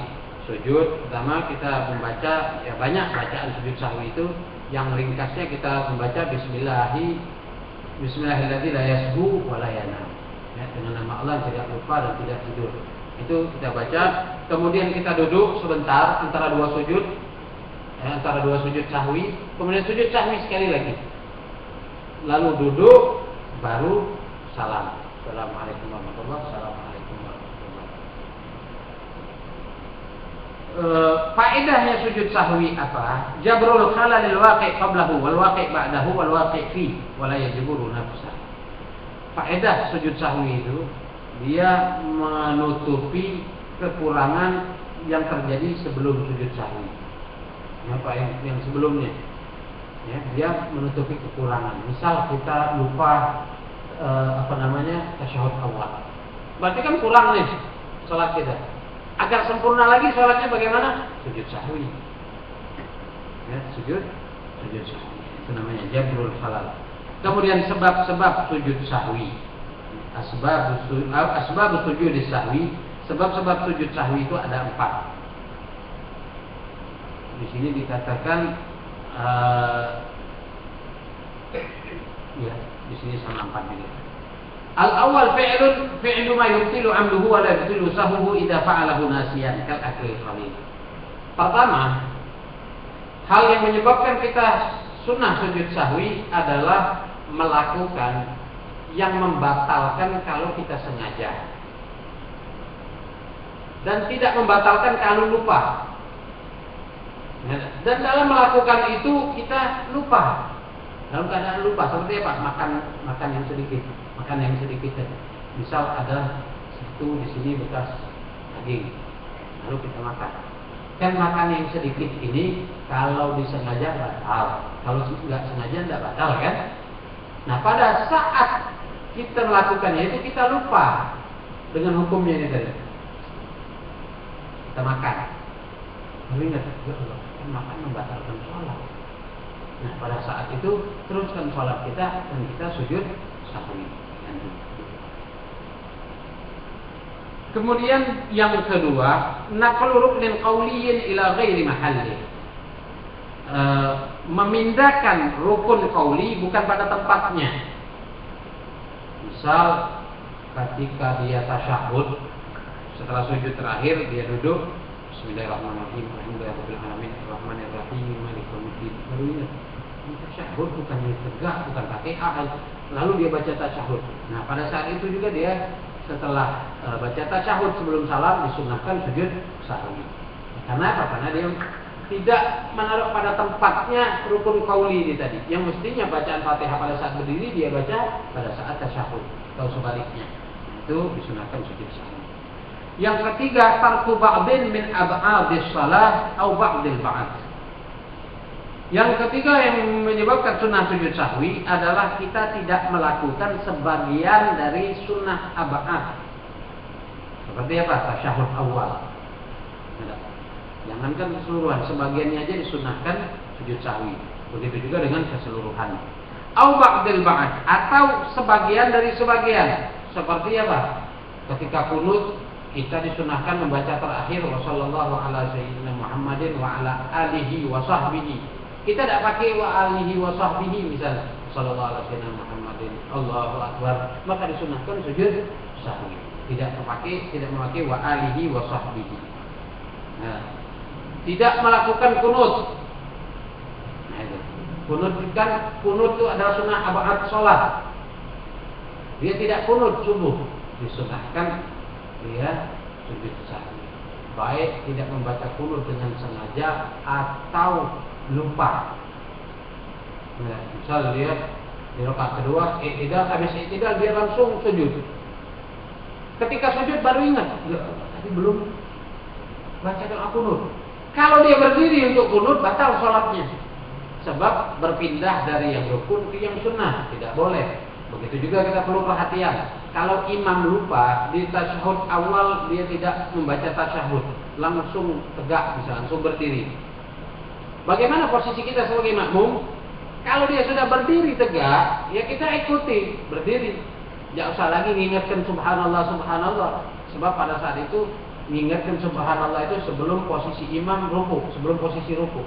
Sujud pertama kita membaca, ya banyak bacaan sujud sahwi itu, yang ringkasnya kita membaca Bismillahirrahmanirrahim la yasbu wa la yanam. Ya, dengan nama Allah tidak lupa dan tidak tidur. Itu kita baca. Kemudian kita duduk sebentar antara dua sujud, sahwi. Kemudian sujud sahwi sekali lagi. Lalu duduk baru salam. Assalamualaikum warahmatullahi wabarakatuh. Assalamualaikum warahmatullahi wabarakatuh. Faedahnya sujud sahwi apa? Jabrul khalalil waqi' qablahu wal waqi' ba'dahu wal waqi' fi wa la yajburu nafsah. Faedah sujud sahwi itu dia menutupi kekurangan yang terjadi sebelum sujud sahwi. Apa yang sebelumnya? Ya, dia menutupi kekurangan. Misal kita lupa tasyahud awal. Berarti kan kurang nih salat kita. Agar sempurna lagi salatnya bagaimana? Sujud sahwi. Ya, sujud sahwi. Itu namanya jabrul khalal. Kemudian sebab-sebab sujud sahwi. Asbab sujud sahwi. Sebab-sebab sujud sahwi itu ada 4. Di sini dikatakan ya, di sini sama 4 juga. Al-awwal fi'lu ma yubtilu 'amduhu wa la yubtilu sahwuhu idza fa'alahu nasiyan kal akli qalil. Pertama, hal yang menyebabkan kita sunnah sujud sahwi adalah melakukan yang membatalkan kalau kita sengaja dan tidak membatalkan kalau lupa. Dan dalam melakukan itu kita lupa. Dalam keadaan lupa seperti apa? Makan yang sedikit. Misal ada satu di sini bekas daging, lalu kita makan. Kan makan yang sedikit ini kalau disengaja batal, kalau nggak sengaja tidak batal kan? Nah pada saat kita melakukannya itu kita lupa dengan hukumnya ini tadi. Kita makan, lalu ingat makan membatalkan sholat. Nah pada saat itu teruskan sholat kita dan kita sujud sahwi. Kemudian yang kedua, naqlu ruknin qauliyyin ila ghairi mahalli. Memindahkan rukun qauli bukan pada tempatnya. Misal ketika dia tasyahud, setelah sujud terakhir dia duduk, Bismillahirrahmanirrahim, alhamdulillahirabbil alamin, arrahmanirrahim, maliki yaumiddin. Baru ingat, tasyahud bukannya tegak, bukan Fatihah, lalu dia baca tasyahud. Nah, pada saat itu juga dia setelah baca tasyahud sebelum salam disunahkan sujud sahwi. Karena apa? Karena dia tidak menaruh pada tempatnya rukun qauli ini tadi. Yang mestinya bacaan Fatihah pada saat berdiri dia baca pada saat tasyahud atau sebaliknya. Itu disunahkan sujud sahwi. Yang ketiga, tarku ba'din min ab'adis shalah atau ba'dil ba'd. Yang ketiga yang menyebabkan sunnah sujud sahwi adalah kita tidak melakukan sebagian dari sunnah ab'ad. Seperti apa? Tasyahud awal. Jangankan keseluruhan, sebagiannya aja disunahkan sujud sahwi. Begitu juga dengan keseluruhan. Au ba'dil ba'd, atau sebagian dari sebagian. Seperti apa? Ketika kunut kita disunahkan membaca terakhir wa sallallahu ala sayyidina Muhammadin wa ala alihi wa sahbihi. Kita tidak pakai wa alihi wa sahbihi misalnya sallallahu alaihi wasallam Muhammadin Allahu akbar, maka disunahkan sujud sahwi. Tidak memakai wa alihi wa sahbihi. Nah, tidak melakukan kunut. Nah, itu. Kunut itu adalah sunnah ab'ad salat. Dia tidak kunut subuh, disunahkan dia sujud sahwi. Baik tidak membaca kunut dengan sengaja atau lupa. Nah, misal dia di rakaat kedua, habis i'tidal dia langsung sujud. Ketika sujud baru ingat, tadi belum baca doa kunut. Kalau dia berdiri untuk kunut batal sholatnya. Sebab berpindah dari yang rukun ke yang sunnah, tidak boleh. Begitu juga kita perlu perhatian. Kalau imam lupa di tasyahud awal dia tidak membaca tasyahud, langsung tegak bisa langsung berdiri. Bagaimana posisi kita sebagai makmum? Kalau dia sudah berdiri tegak, ya kita ikuti berdiri. Jangan usah lagi mengingatkan subhanallah subhanallah. Sebab pada saat itu mengingatkan subhanallah itu sebelum posisi imam ruku, sebelum posisi ruku.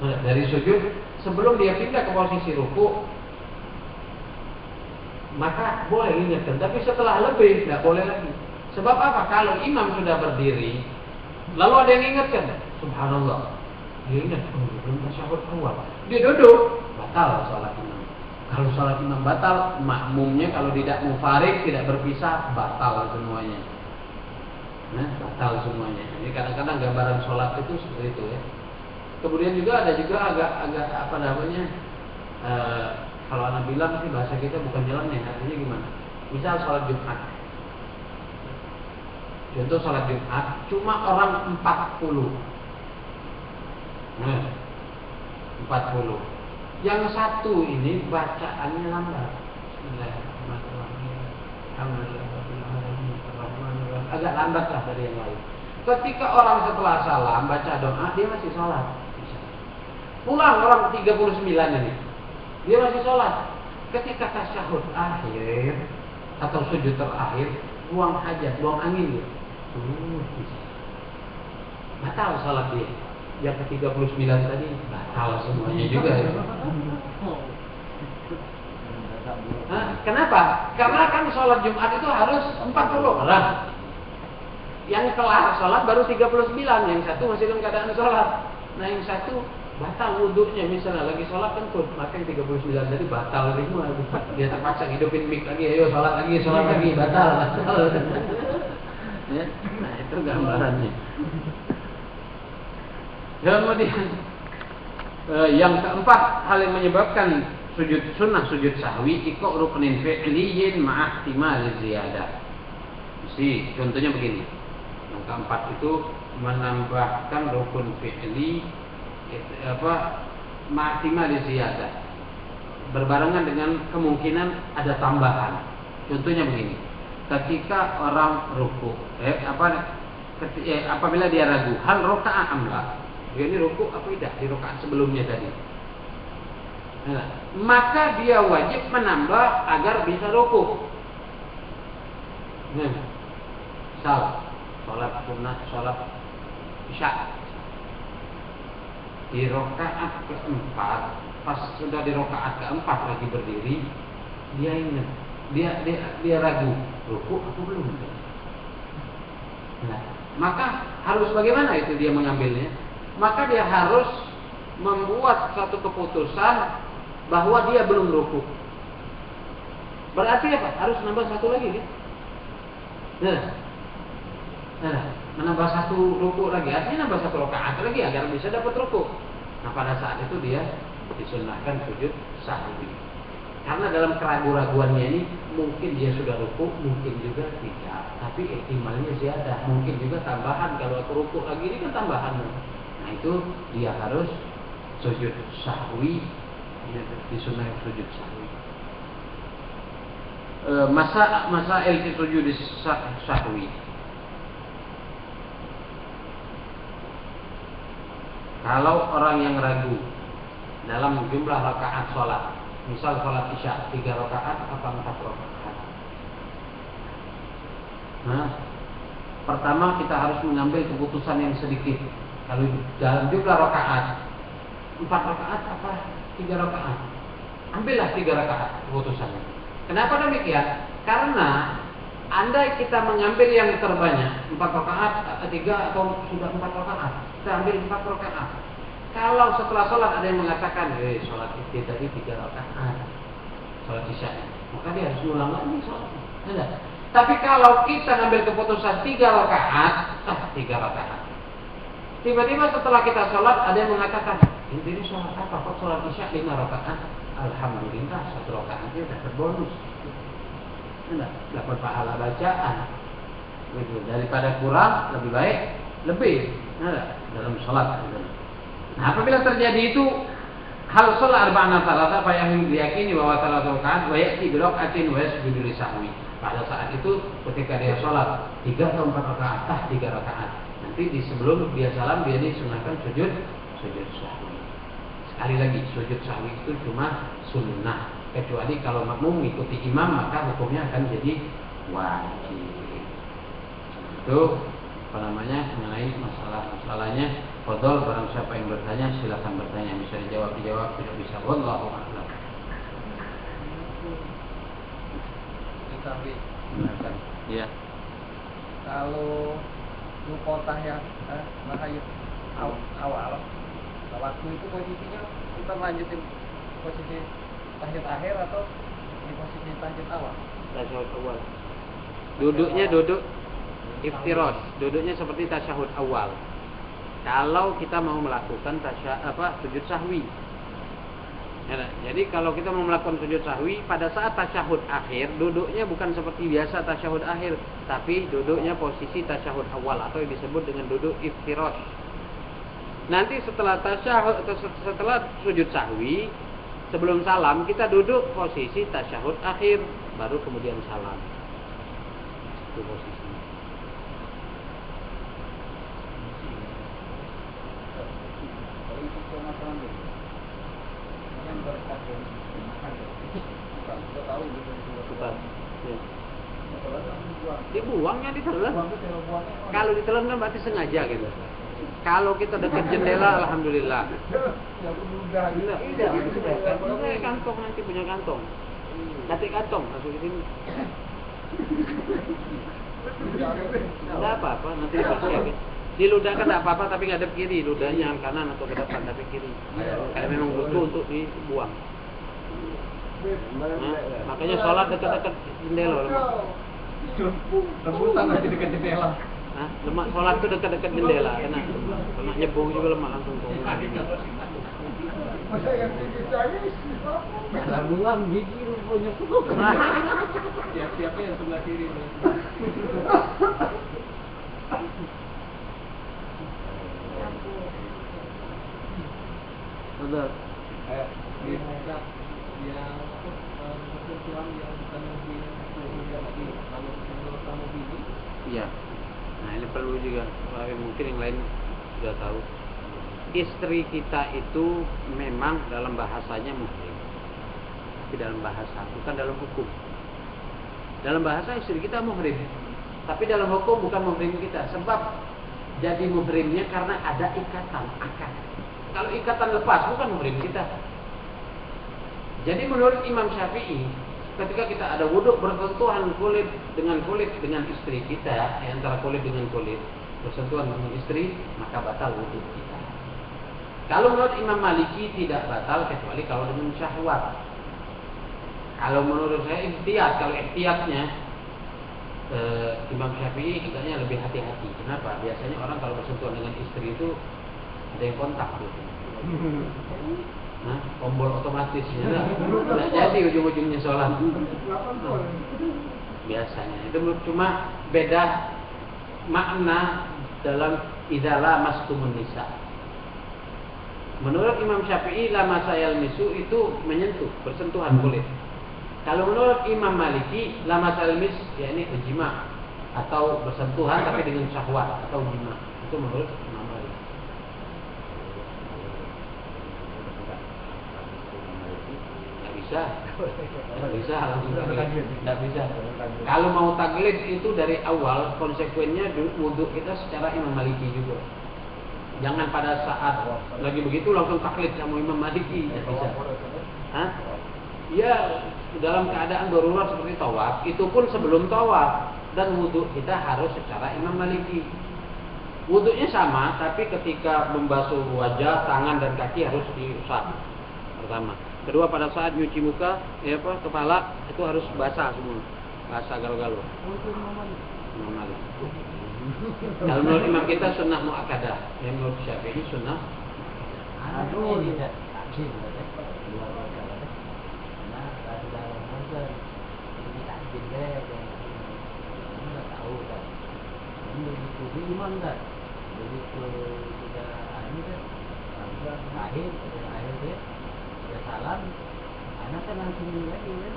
Dari sujud sebelum dia pindah ke posisi ruku, maka boleh ingatkan. Tapi setelah lebih tidak boleh lagi. Sebab apa? Kalau imam sudah berdiri, lalu ada yang ingatkan subhanallah. Dia ingat, belum tasyahud awal. Dia duduk, batal sholat imam. Kalau sholat imam batal, makmumnya kalau tidak mufarid, tidak berpisah, batal semuanya. Nah, batal semuanya. Jadi kadang-kadang gambaran sholat itu seperti itu ya. Kemudian juga ada juga agak apa namanya? Kalau anak bilang sih bahasa kita bukan jalannya, artinya gimana? Misal sholat Jumat. Contoh sholat Jumat, cuma orang 40. Nah, 40. Yang satu ini bacaannya lambat. Agak lambat lah dari yang lain. Ketika orang setelah salam baca doa, dia masih sholat. Pulang orang 39 ini, dia masih sholat. Ketika tasyahud akhir atau sujud terakhir, buang hajat, buang angin dia. Batal sholat dia. Yang ke-39 tadi batal semuanya juga ya. Kenapa? Karena kan sholat Jumat itu harus 40 orang. Yang kelar sholat baru 39, yang satu masih dalam keadaan sholat. Nah yang satu batal wudhunya, misalnya lagi sholat kentut, maka yang 39 tadi batal semua. Dia terpaksa hidupin mic lagi, ayo sholat lagi, batal. Ya? Nah itu gambarannya. Kemudian yang keempat, hal yang menyebabkan sujud sunnah sujud sahwi iko rukunin fi'liyin ma'ahtimal ziyadah. Contohnya begini. Yang keempat itu menambahkan rukun fi'li ma'ahtimal ziyadah, berbarengan dengan kemungkinan ada tambahan. Contohnya begini. Ketika orang ruku, apabila dia ragu, hal roka'a amla, dia ini ruku apa tidak di rakaat sebelumnya tadi. Nah, maka dia wajib menambah agar bisa ruku. Nah, sholat sunnah, sholat isya. Di rakaat keempat, pas sudah di rakaat keempat lagi berdiri, dia ingat, dia ragu, ruku apa belum? Nah, maka harus bagaimana itu dia mengambilnya? Maka dia harus membuat satu keputusan bahwa dia belum ruku. Berarti apa? Harus nambah satu lagi kan? Menambah satu ruku lagi, artinya nambah satu rakaat lagi agar bisa dapat ruku. Nah pada saat itu dia disunnahkan sujud sahwi. Karena dalam keraguan-raguannya ini mungkin dia sudah ruku, mungkin juga tidak. Tapi ihtimalnya ziyadah, mungkin juga tambahan. Kalau aku ruku lagi ini kan tambahan. Nah itu dia harus sujud sahwi, disunnah sujud sahwi. Masail sujud sahwi. Kalau orang yang ragu dalam jumlah rakaat sholat, misal sholat isya 3 rakaat apa 4 rakaat. Nah, pertama kita harus mengambil keputusan yang sedikit. Kalau dalam jumlah rakaat 4 rakaat apa 3 rakaat, ambillah 3 rakaat keputusannya. Kenapa demikian? Karena andai kita mengambil yang terbanyak 4 rakaat, 3 atau sudah 4 rakaat, kita ambil 4 rakaat. Kalau setelah sholat ada yang mengatakan, sholat itu tadi 3 rakaat, sholat isya, maka dia harus ulang lagi sholat. Tapi kalau kita ngambil keputusan 3 rakaat, 3 rakaat. Tiba-tiba setelah kita sholat ada yang mengatakan, ini sholat apa? Kok sholat isya 5 rakaat? Alhamdulillah 1 rakaatnya dapat bonus. Dapat pahala bacaan. Gitu. Daripada kurang lebih baik lebih. Dalam sholat. Nah, apabila terjadi itu hal sholat arba'an salasa, apa yang diyakini bahwa salat rakaat wa ya'ti bi raka'atin wa yasjudu li sahwi. Pada saat itu ketika dia sholat 3 atau 4 rakaat, 3 rakaat. Nanti di sebelum dia salam dia disunahkan sujud sahwi. Sekali lagi sujud sahwi itu cuma sunnah, kecuali kalau makmum mengikuti imam maka hukumnya akan jadi wajib. Itu mengenai masalahnya. Fadhol, barang siapa yang bertanya silakan bertanya, bisa dijawab, tidak bisa wallahu a'lam. Iya. Kalau mukotah yang makanya awal waktu itu posisinya kita lanjutin posisi tahiyat akhir atau di posisi tahiyat awal? Tasyahud awal. Duduknya duduk iftirash, duduknya seperti tasyahud awal. Kalau kita mau melakukan sujud sahwi. Ya, jadi kalau kita mau melakukan sujud sahwi pada saat tasyahud akhir, duduknya bukan seperti biasa tasyahud akhir, tapi duduknya posisi tasyahud awal atau yang disebut dengan duduk iftirash. Nanti setelah tasyahud atau setelah sujud sahwi, sebelum salam kita duduk posisi tasyahud akhir, baru kemudian salam. Itu posisinya. Kalau itu cuma salam dulu. Yang berkata makan. Kita tahu gitu. Bukan. Ya. Dibuangnya ditelan. Kalau ditelan kan berarti sengaja gitu. Kalau kita dekat jendela, alhamdulillah. Tidak, kantong nanti punya kantong. Nanti kantong masuk ke sini. Tidak apa-apa, nanti dipersiapkan. Diludahkan tidak apa-apa, tapi ngadep kiri, ludahnya kanan atau ke depan tapi kiri. Karena memang butuh untuk dibuang. Nah, makanya sholat dekat-dekat jendela. Rebutan nanti dekat jendela. Nah, lemak sholat itu dekat-dekat jendela, kena nyebung juga lemak langsung ke Masa yang tinggi saya Labuan gigi rupanya peluk. Siap-siapnya yang sebelah kiri. Betul. Di muka yang ketentuan yang bukan mobil lagi kalau menurut mobil ini. Iya. Nah ini perlu juga, mungkin yang lain sudah tahu. Istri kita itu memang dalam bahasanya muhrim, tapi dalam bahasa, bukan dalam hukum. Dalam bahasa istri kita muhrim, tapi dalam hukum bukan muhrim kita. Sebab jadi muhrimnya karena ada ikatan akad. Kalau ikatan lepas bukan muhrim kita. Jadi menurut Imam Syafi'i, ketika kita ada wudhu bersentuhan kulit dengan istri kita, antara kulit dengan kulit bersentuhan dengan istri, maka batal wudhu kita. Kalau menurut Imam Maliki tidak batal kecuali kalau dengan syahwat. Kalau menurut saya ihtiyat, kalau ihtiyatnya Imam Syafi'i katanya lebih hati-hati. Kenapa? Biasanya orang kalau bersentuhan dengan istri itu ada yang kontak gitu. Nah, tombol otomatis ya. Tidak jadi ujung-ujungnya sholat. Biasanya itu cuma beda makna dalam idza mastumun nisa. Menurut Imam Syafi'i lama sayal misu itu menyentuh, bersentuhan kulit. Kalau menurut Imam Maliki lama sayal mis yakni jima atau bersentuhan tapi dengan syahwat atau jima. Itu menurut Imam Maliki. Tidak bisa langsung taklid. Tidak bisa. Kalau mau taklid itu dari awal konsekuennya wudhu kita secara Imam Maliki juga. Jangan pada saat lagi begitu langsung taklid sama Imam Maliki, tidak bisa. Hah? Ya dalam keadaan darurat seperti tawaf, itu pun sebelum tawaf dan wudhu kita harus secara Imam Maliki. Wudhunya sama, tapi ketika membasuh wajah, tangan dan kaki harus diusap pertama. Kedua pada saat nyuci muka, kepala itu harus basah semua, basah galau-galau. Imam Maliki. Kalau menurut imam kita sunnah muakkadah, yang menurut Syafi'i sunnah. Aduh, tidak takjil, luar biasa. Nah, kalau dalam masa ini takjil deh, nggak tahu kan. Begitu di imam kan, begitu sudah akhir kan, akhir deh, sudah salam, anak kan langsung lagi kan.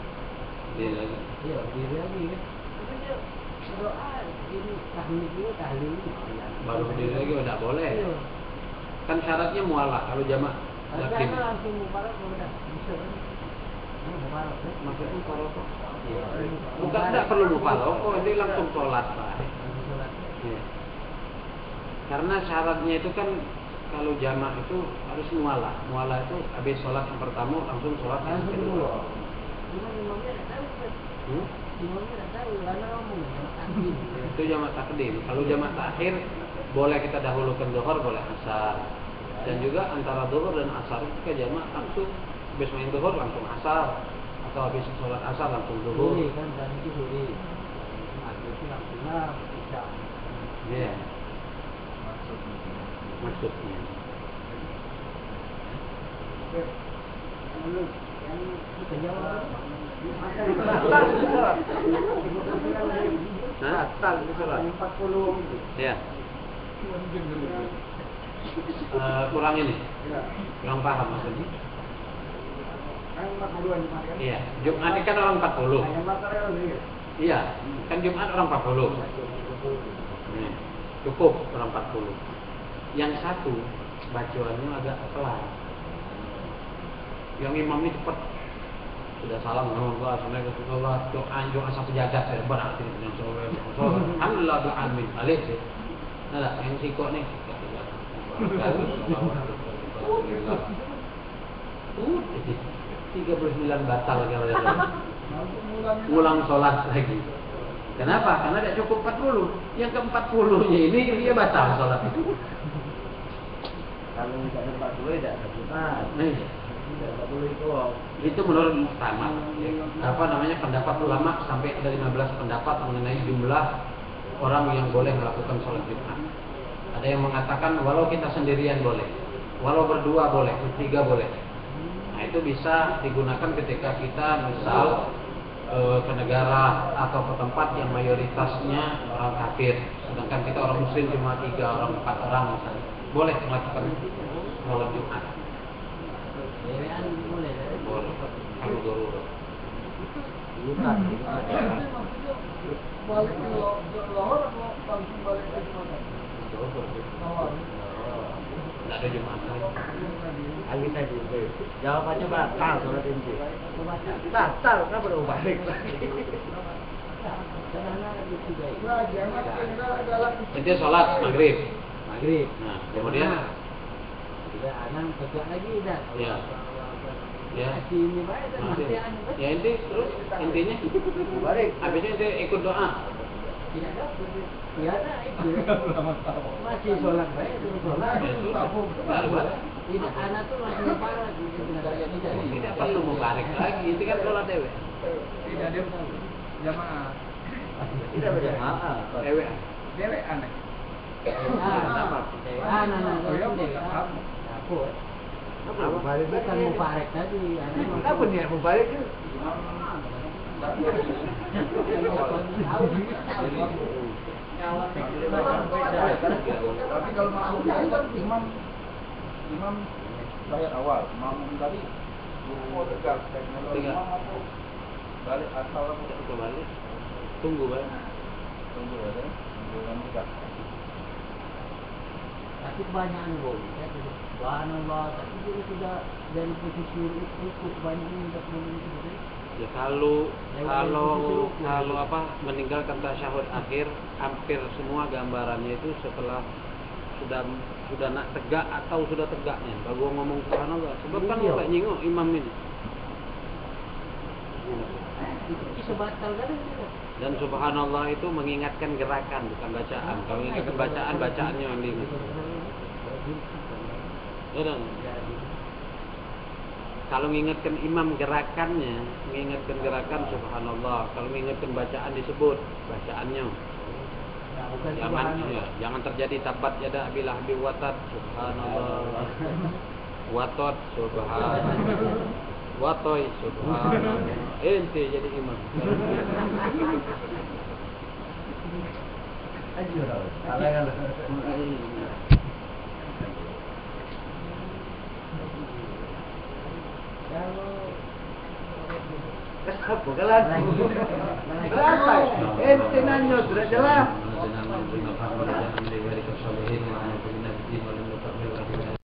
Iya, diri lagi kan. Tapi dia doa ini tahlil baru berdiri lagi tidak boleh. Iya. Kan syaratnya mualah kalau jamak takdim. Langsung mubarak udah bisa kan? Mubarak. Maksudnya mubarak. Iya. Bukan tidak perlu mubarak, ini langsung sholat Pak. Iya. Karena syaratnya itu kan kalau jamak itu harus mualah. Mualah itu habis sholat yang pertama langsung sholat yang kedua. Cuma imamnya tidak tahu kan? Imamnya tidak tahu, karena ngomong itu jamak takdim. Kalau jamak takhir boleh kita dahulukan zuhur, boleh asar. Dan juga antara zuhur dan asar ketika jamak langsung habis main zuhur langsung asar, atau habis sholat asar langsung zuhur. Sore kan, dan itu sore. Maghrib itu langsunglah isya. Iya. Maksudnya. Kita jawab. Batal itu sholat. 40 itu. Iya. Kurang ini. Kurang paham maksudnya. Kan 40-an kan? Iya. Jumat ini kan orang 40. Yang material juga. Iya. Kan Jumat orang 40. Nih, cukup orang 40. Yang satu bacaannya agak pelan. Yang imamnya cepat. Sudah salam assalamualaikum doa satu jagat berarti yang sore. Alhamdulillah doa amin. Balik sih. Nah, yang sikok nih. 39 batal kalau dia. Ulang sholat lagi. Kenapa? Karena tidak cukup 40. Yang ke-40-nya ini dia batal sholat itu. Kalau tidak ada 40 tidak ada Jumat. Tidak boleh Itu menurut Muhtamad. Apa namanya pendapat ulama sampai ada 15 pendapat mengenai jumlah orang yang boleh melakukan sholat Jumat. Ada yang mengatakan walau kita sendirian boleh, walau berdua boleh, bertiga boleh. Nah itu bisa digunakan ketika kita misal ke negara atau ke tempat yang mayoritasnya orang kafir, sedangkan kita orang muslim cuma 3 orang 4 orang misalnya, boleh melakukan sholat Jumat. boleh. Boleh. Kalau darurat. Bukan. Balik ke Lahore atau langsung balik ke Jumat? Lahore. Tidak ada Jumat. Habis tadi. Jawabannya batal sholat inti. Batal, kenapa udah balik lagi? Nah, jangan adalah Itu sholat maghrib. Maghrib. Nah, kemudian Tidak anak tegak lagi dah. ya. Ya. Ini baik dan Masih. masih anu. Ya inti terus intinya Balik. habisnya itu ikut doa. Tidak ada. Ya ada itu. Masih sholat baik terus sholat. Ya sudah. Baru balik. Tidak anak tuh langsung parah gitu. Tidak perlu mubarak lagi. Itu kan sholat dewe. tidak ada jamaah. Tidak berjamaah. Dewe. Dewek aneh. Anak-anak. Oh ya, bukan. Aku. Mubarak bukan mubarak tadi. Apa niat mubarak itu? Tapi kalau makmum tadi kan imam bayar awal, makmum tadi mau tegak. Imam apa? Balik asal Kembali. Tunggu balik. Tunggu ya, tunggu kan tegak. Tapi kebanyakan boleh. Subhanallah. Tapi dia sudah dari posisi ikut kebanyakan untuk menuju. Ya kalau apa meninggalkan tasyahud akhir, hampir semua gambarannya itu setelah sudah nak tegak atau sudah tegaknya baru ngomong subhanallah. Sebab kan nggak nyingok imam ini. Itu bisa batal kan? Dan subhanallah itu mengingatkan gerakan bukan bacaan. Kalau mengingatkan bacaan, bacaannya yang diingat. Ya dong. Kalau mengingatkan imam gerakannya, mengingatkan gerakan subhanallah. Kalau mengingatkan bacaan disebut bacaannya. Jangan terjadi tabat yada abilah biwatat subhanallah. Watot subhanallah. Watoy subhanallah. Ente jadi imam. Berapa? Ente nanya sudah jelas.